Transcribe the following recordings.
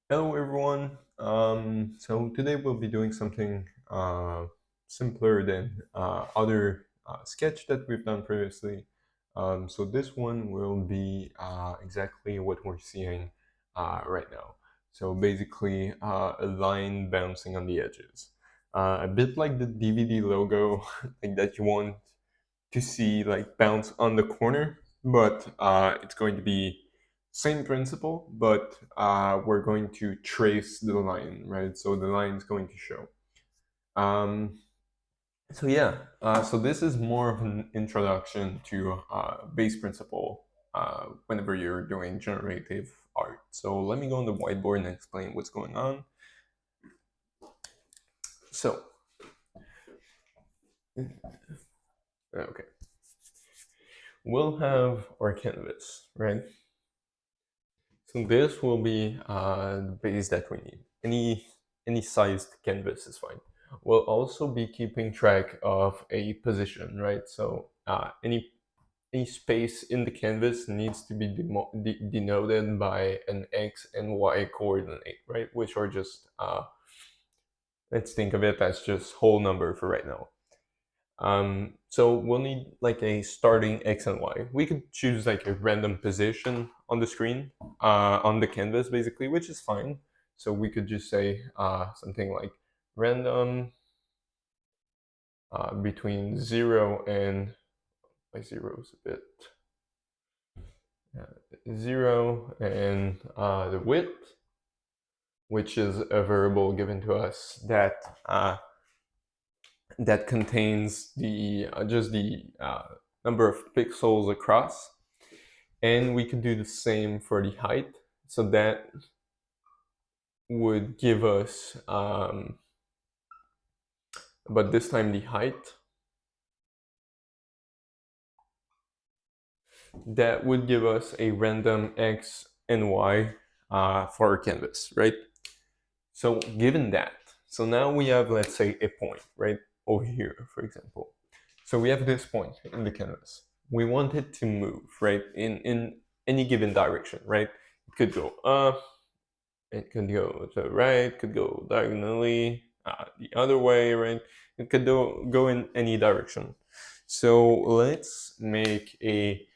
Hello everyone. So today we'll be doing something simpler than other sketch that we've done previously. So this one will be exactly what we're seeing right now. So basically a line bouncing on the edges. A bit like the DVD logo like that you want to see like bounce on the corner, but it's going to be same principle, but we're going to trace the line, right? So the line is going to show. Um, so yeah, so this is more of an introduction to base principle whenever you're doing generative art. So let me go on the whiteboard and explain what's going on. So, okay, we'll have our canvas, right? So this will be the base that we need. Any sized canvas is fine. We'll also be keeping track of a position, right? So any space in the canvas needs to be denoted by an x and y coordinate, right? Which are just let's think of it as just whole number for right now. So we'll need like a starting X and Y. We could choose like a random position on the screen, on the canvas basically, which is fine. So we could just say something like random between 0 and, my 0 is a bit, 0 and the width, which is a variable given to us that contains the just the number of pixels across. And we could do the same for the height. So that would give us, but this time the height, that would give us a random x and y for our canvas, right? So given that, so now we have, let's say, a point, right? Over here, for example. So we have this point in the canvas. We want it to move, right? In any given direction, right? It could go up, it could go to the right, could go diagonally, the other way, right? It could go in any direction. So let's make a,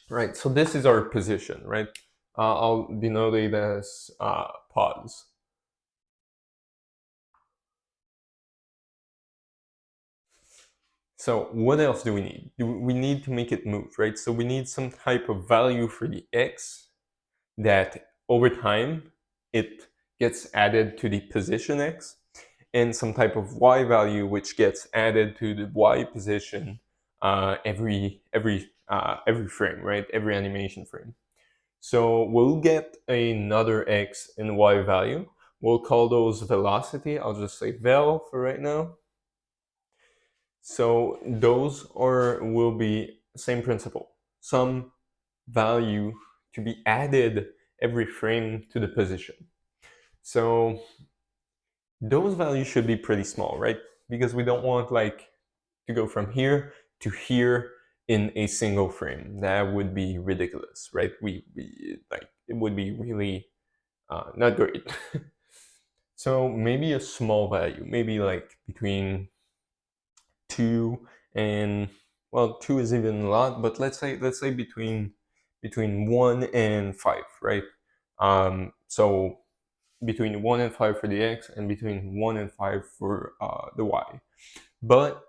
right, so this is our position, right? I'll denote it as pause. So what else do we need? We need to make it move, right? So we need some type of value for the x that over time it gets added to the position x, and some type of y value which gets added to the y position every frame, right? Every animation frame. So we'll get another x and y value. We'll call those velocity. I'll just say vel for right now. So those will be same principle. Some value to be added every frame to the position. So those values should be pretty small, right? Because we don't want like to go from here to here in a single frame. That would be ridiculous, right? We like it would be really not great. So maybe a small value, maybe like between 2 and, well, 2 is even a lot, but let's say between 1 and 5, right? So between 1 and 5 for the x and between 1 and 5 for the y. But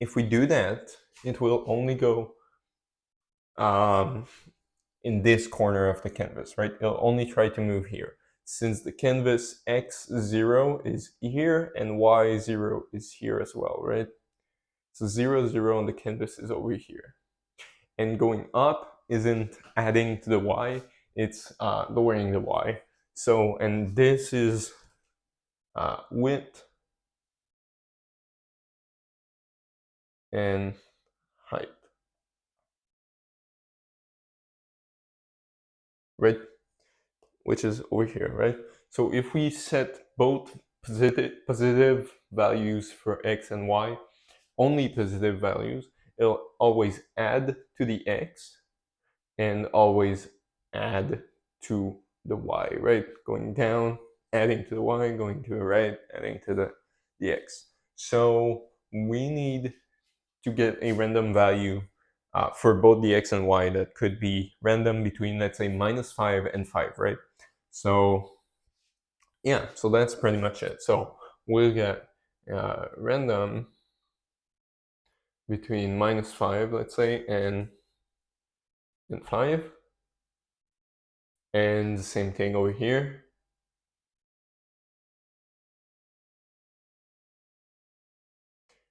if we do that, it will only go um, in this corner of the canvas, right? It'll only try to move here. Since the canvas x0 is here and y0 is here as well, right? So 0, 0 on the canvas is over here. And going up isn't adding to the y, it's lowering the y. So, and this is width and height, right? Which is over here, right? So if we set both positive values for x and y, only positive values, it'll always add to the x and always add to the y, right? Going down, adding to the y, going to the right, adding to the x. So we need to get a random value for both the x and y that could be random between, let's say, -5 and 5, right? So yeah, so that's pretty much it. So we'll get random between -5, let's say, and 5. And the same thing over here.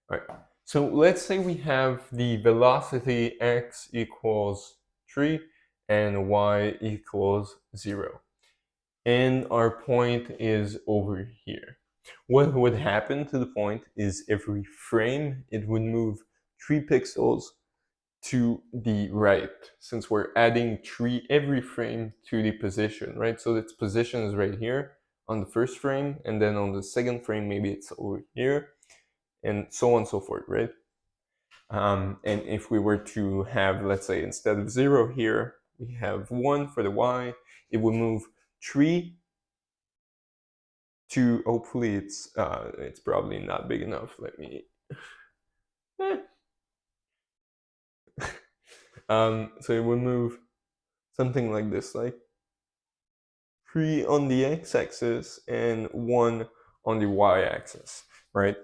All right. So let's say we have the velocity x equals 3 and y equals 0. And our point is over here. What would happen to the point is every frame, it would move 3 pixels to the right, since we're adding 3 every frame to the position, right? So its position is right here on the first frame, and then on the second frame, maybe it's over here, and so on and so forth, right? And if we were to have, let's say, instead of 0 here, we have 1 for the y, it would move 3 to, hopefully it's probably not big enough. Let me, so it would move something like this, like 3 on the x-axis and 1 on the y-axis, right?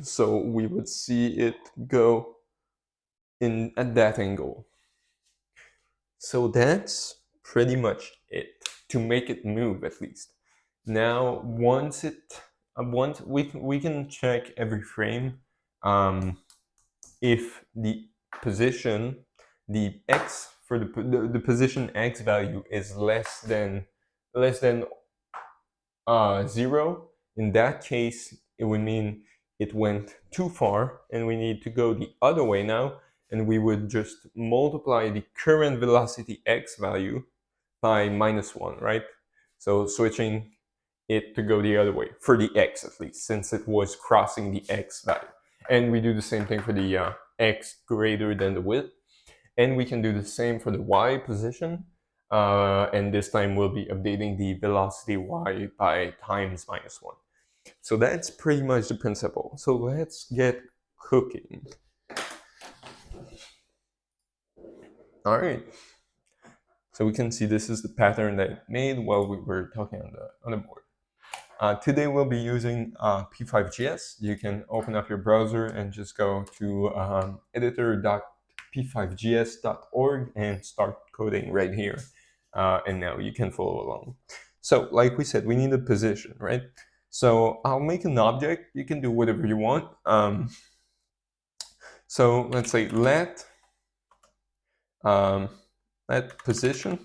So we would see it go in at that angle. So that's pretty much it, to make it move at least. Now, once we can check every frame if the position, the x for the position x value is less than 0. In that case, it would mean it went too far and we need to go the other way now, and we would just multiply the current velocity x value by -1, right? So switching it to go the other way, for the x at least, since it was crossing the x value. And we do the same thing for the x greater than the width. And we can do the same for the y position. And this time we'll be updating the velocity y by times -1. So that's pretty much the principle. So let's get cooking. All right. So we can see this is the pattern that it made while we were talking on the board. Today we'll be using P5GS. You can open up your browser and just go to editor.p5gs.org and start coding right here. And now you can follow along. So like we said, we need a position, right? So I'll make an object. You can do whatever you want. So let's say let position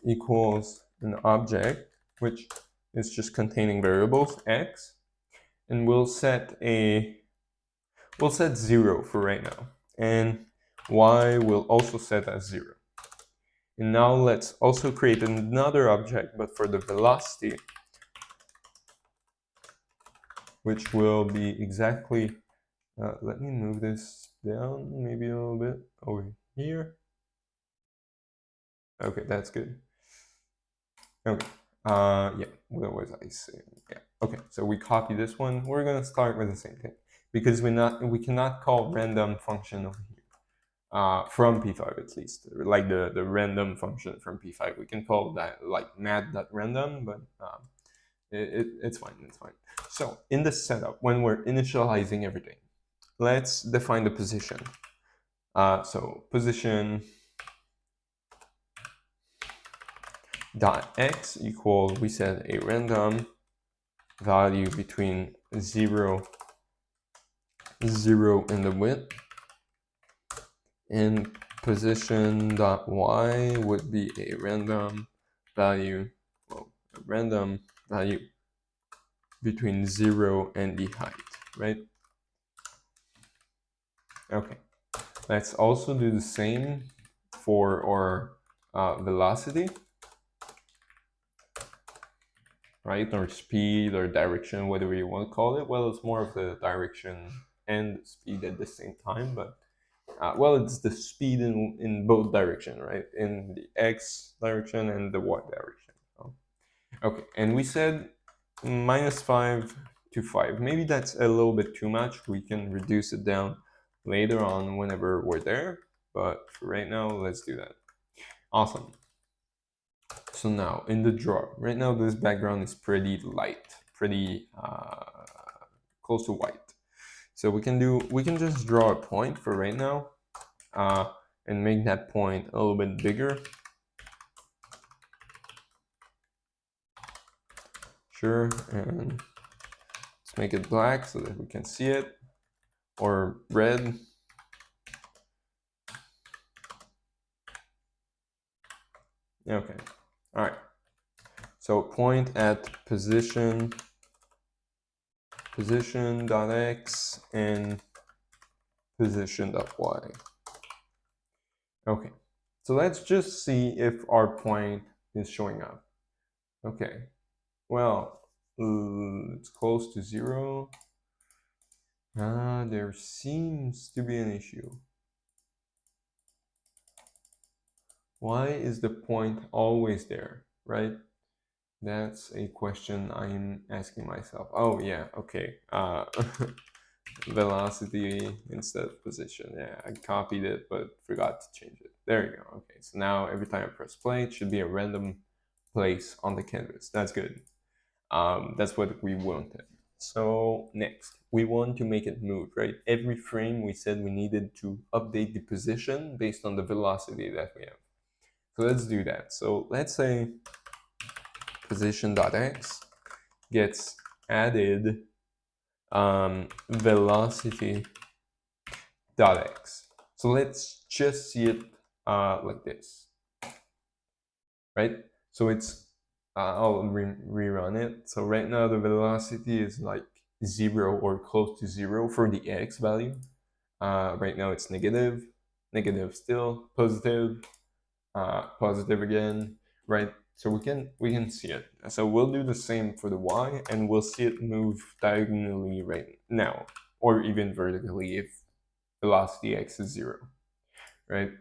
equals an object which is just containing variables x, and we'll set 0 for right now, and y will also set as 0. And now let's also create another object, but for the velocity, which will be exactly, let me move this down maybe a little bit over here. Okay, that's good. Okay, yeah, what was I saying? Yeah, okay, so we copy this one. We're gonna start with the same thing, because we cannot call random function over here. From P5 at least, like the random function from P5. We can call that like mat.random, but it's fine, it's fine. So in the setup, when we're initializing everything, let's define the position. So position dot x equal, we said, a random value between 0 in the width, and position dot y would be a random value, between 0 and the height, right? Okay, let's also do the same for our velocity, right? Or speed or direction, whatever you want to call it. Well, it's more of the direction and speed at the same time, but well, it's the speed in both direction, right? In the x direction and the y direction. So, okay, and we said -5 to 5. Maybe that's a little bit too much. We can reduce it down later on whenever we're there. But for right now, let's do that. Awesome. So now in the draw, right now this background is pretty light, pretty close to white. So we can just draw a point for right now and make that point a little bit bigger. Sure, and let's make it black so that we can see it, or red. Okay, all right. So point at position.x and position.y. Okay, so let's just see if our point is showing up. Okay, well, it's close to 0. There seems to be an issue. Why is the point always there, right? That's a question I'm asking myself. Oh yeah, okay. Velocity instead of position. Yeah, I copied it but forgot to change it. There you go. Okay, so now every time I press play, it should be a random place on the canvas. That's good. That's what we wanted. So next, we want to make it move, right? Every frame we said we needed to update the position based on the velocity that we have. So let's do that. So let's say position.x gets added velocity.x. So let's just see it like this, right? So it's, I'll rerun it. So right now the velocity is like 0 or close to 0 for the x value. Right now it's negative, negative still, positive, positive again, right? So we can see it. So we'll do the same for the y, and we'll see it move diagonally right now, or even vertically if velocity x is 0, right?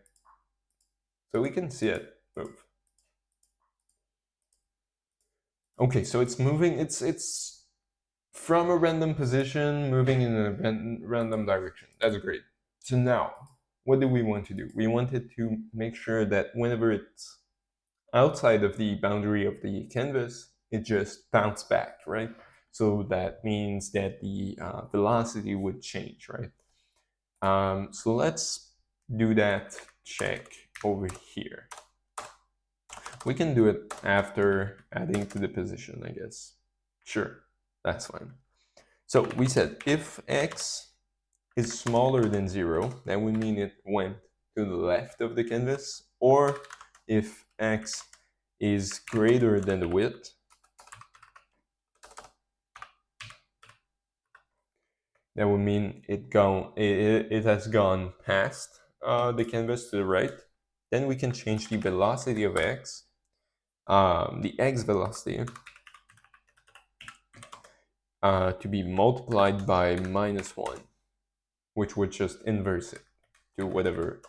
So we can see it move. Okay, so it's moving. It's from a random position, moving in a random direction. That's great. So now, what do we want to do? We wanted to make sure that whenever it's outside of the boundary of the canvas, it just bounced back, right? So that means that the velocity would change, right? So let's do that check over here. We can do it after adding to the position, I guess. Sure, that's fine. So we said if x is smaller than 0, that would mean it went to the left of the canvas, or if x is greater than the width, that would mean it has gone past the canvas to the right. Then we can change the velocity of x, the x velocity, to be multiplied by -1, which would just inverse it to whatever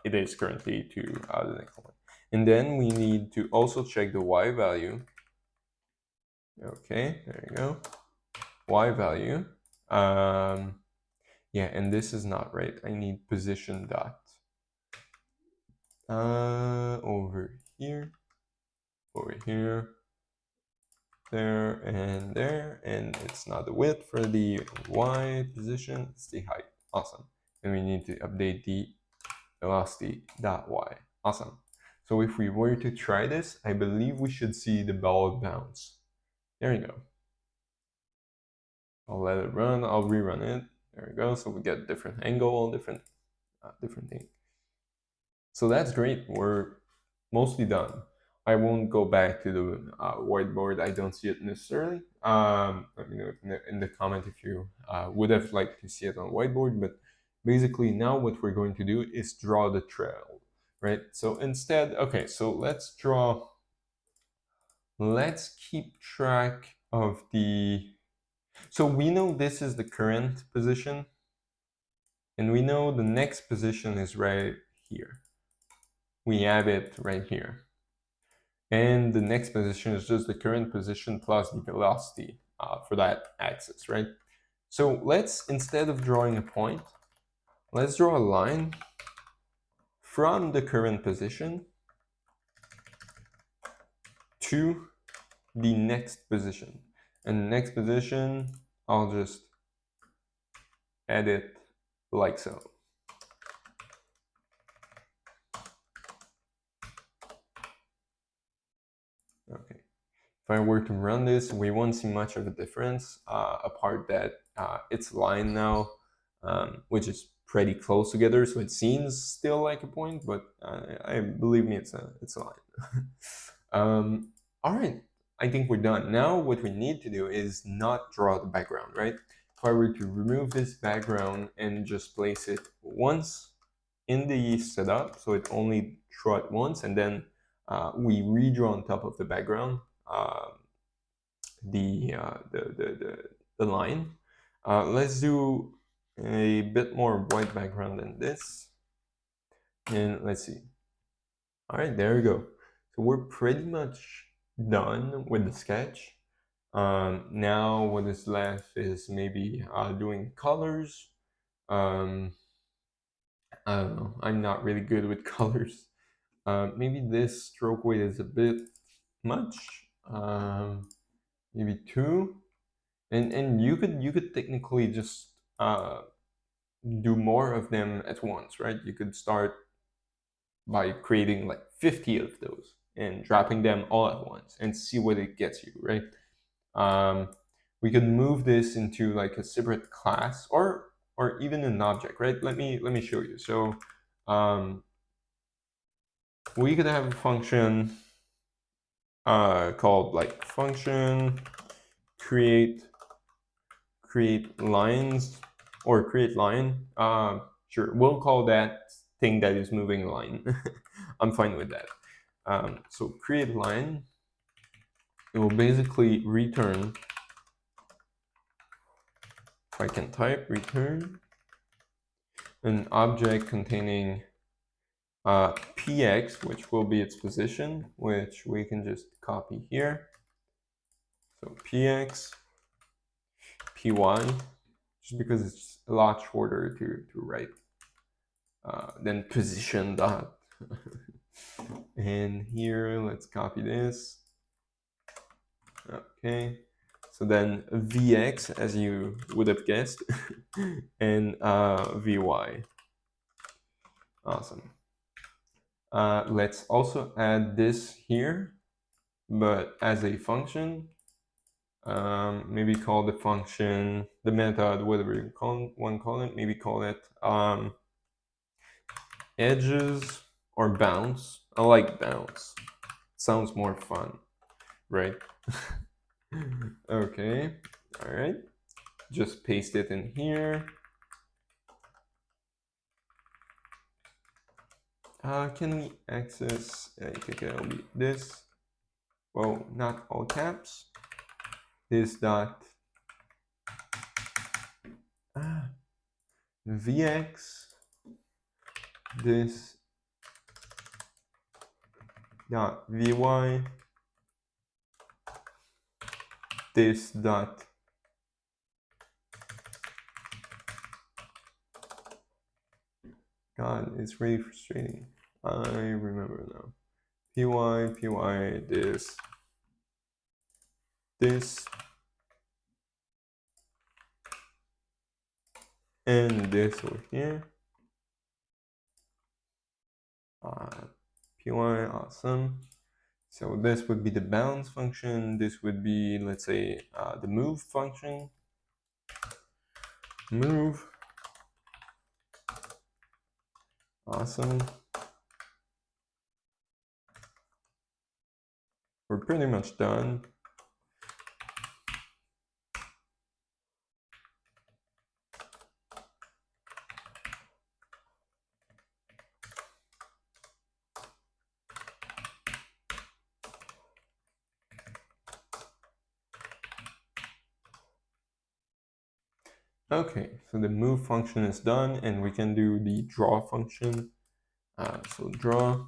it is currently to the next one. And then we need to also check the y value. Okay, there you go. Y value. Yeah, and this is not right. I need position dot. Over here, there, and it's not the width for the y position, it's the height. Awesome. And we need to update the velocity dot y. Awesome. So if we were to try this, I believe we should see the ball bounce. There you go. I'll let it run. I'll rerun it. There we go. So we get different angle, different thing. So that's great. We're mostly done. I won't go back to the whiteboard. I don't see it necessarily. Let me know in the comment if you would have liked to see it on whiteboard. But basically now what we're going to do is draw the trail, right? So instead, okay, so let's keep track of the, so we know this is the current position. And we know the next position is right here. We have it right here. And the next position is just the current position plus the velocity for that axis, right? So let's, instead of drawing a point, let's draw a line from the current position to the next position. And the next position, I'll just add it like so. Okay. If I were to run this, we won't see much of a difference, apart that it's aligned now, which is pretty close together, so it seems still like a point, but I believe me, it's a line. All right, I think we're done. Now what we need to do is not draw the background, right? If I were to remove this background and just place it once in the setup, so it only draw it once, and then we redraw on top of the background the line. Let's do a bit more white background than this, and let's see. All right, there we go. So we're pretty much done with the sketch. Now what is left is maybe doing colors. I don't know, I'm not really good with colors. Maybe this stroke weight is a bit much. Maybe 2. And you could technically just do more of them at once, right? You could start by creating like 50 of those and dropping them all at once and see what it gets you, right? We could move this into like a separate class or even an object, right? Let me show you. So we could have a function called like function create lines or create line. Sure, we'll call that thing that is moving a line. I'm fine with that. So create line, it will basically return, if I can type, return an object containing px, which will be its position, which we can just copy here. So px, py, just because it's a lot shorter to write than position dot. And here, let's copy this. Okay, so then Vx, as you would have guessed, and Vy. Awesome. Let's also add this here, but as a function. Maybe call the function, the method, whatever you want to call it, maybe call it edges or bounce. I like bounce. Sounds more fun, right? Okay, all right. Just paste it in here. Can we access, I think it'll be this. Well, not all caps. This dot Vx, this dot Vy, this dot God, it's really frustrating. I remember now. Py, this, and this over here. Py, awesome. So this would be the bounce function. This would be, let's say, the move function. Move. Awesome. We're pretty much done. Okay, so the move function is done, and we can do the draw function. So draw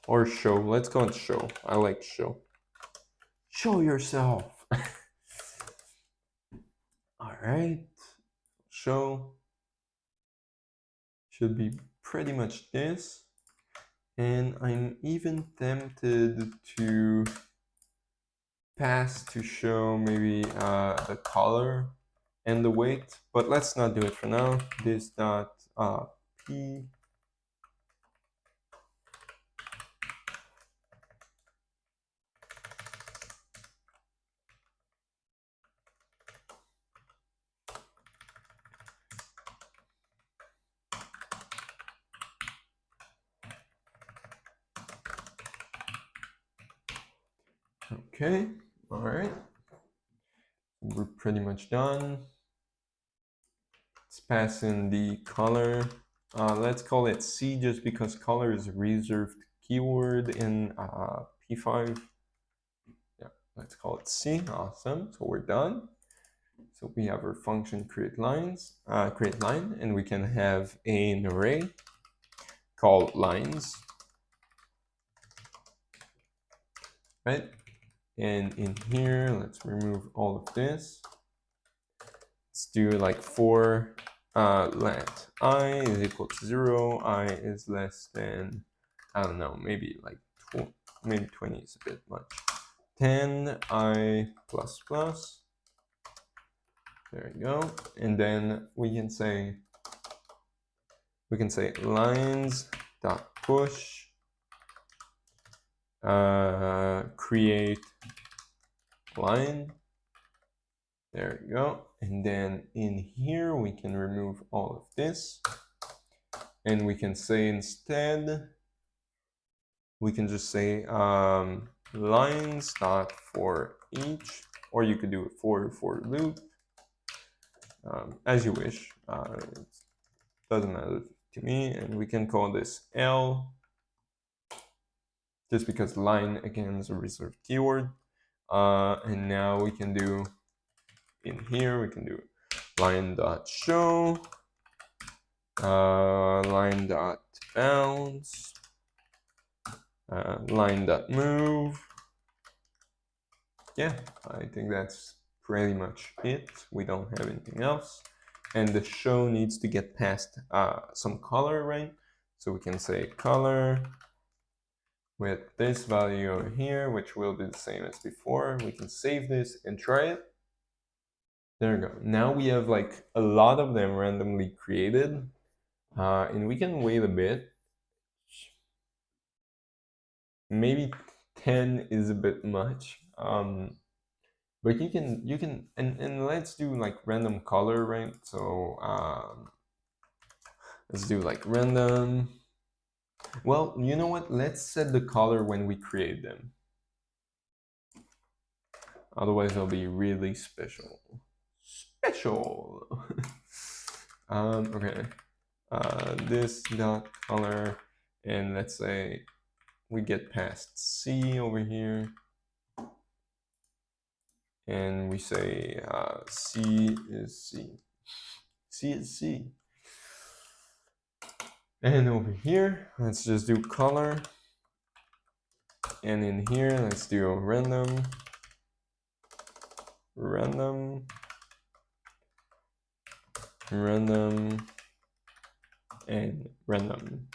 or show. Let's go with show. I like show. Show yourself. All right, show should be pretty much this. And I'm even tempted to pass to show maybe the color and the weight, but let's not do it for now. This dot p. Okay, all right. We're pretty much done. Let's pass in the color. Let's call it C just because color is a reserved keyword in P5. Yeah, let's call it C. Awesome. So we're done. So we have our function create lines, create line, and we can have an array called lines, right? And in here, let's remove all of this. Let's do like for let I is equal to 0, I is less than, I don't know, maybe like maybe 20 is a bit much. 10 I plus plus. There you go. And then we can say lines dot push create line. There you go. And then in here we can remove all of this, and we can say instead, we can just say lines dot for each, or you could do it for loop, as you wish. It doesn't matter to me. And we can call this L, just because line again is a reserved keyword. And now we can do in here, we can do line dot show, line dot bounds, line dot move. Yeah, I think that's pretty much it. We don't have anything else. And the show needs to get past some color, right? So we can say color with this value over here, which will be the same as before. We can save this and try it. There we go. Now we have like a lot of them randomly created, and we can wait a bit. Maybe 10 is a bit much, but you can and let's do like random color, right? So let's do like random. Well, you know what? Let's set the color when we create them. Otherwise, it'll be really special. Special. Okay. This dot color, and let's say we get past C over here, and we say C is C. C is C. And over here, let's just do color. And in here, let's do random, random, random, and random.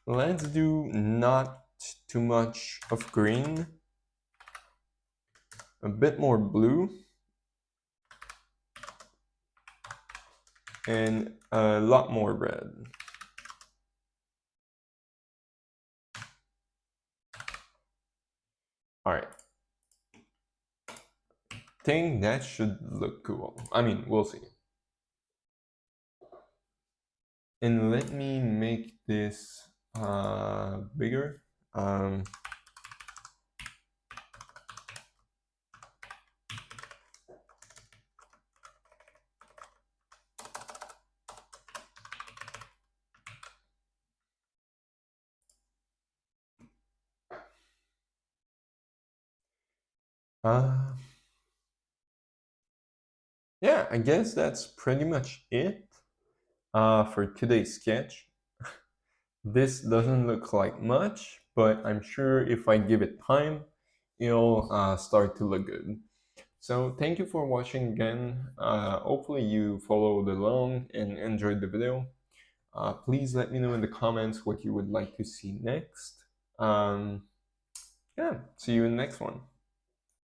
Let's do not too much of green, a bit more blue, and a lot more red. All right. Think that should look cool. I mean, we'll see. And let me make this bigger. Yeah, I guess that's pretty much it for today's sketch. This doesn't look like much, but I'm sure if I give it time, it'll start to look good. So thank you for watching again. Hopefully you followed along and enjoyed the video. Please let me know in the comments what you would like to see next. Yeah, see you in the next one.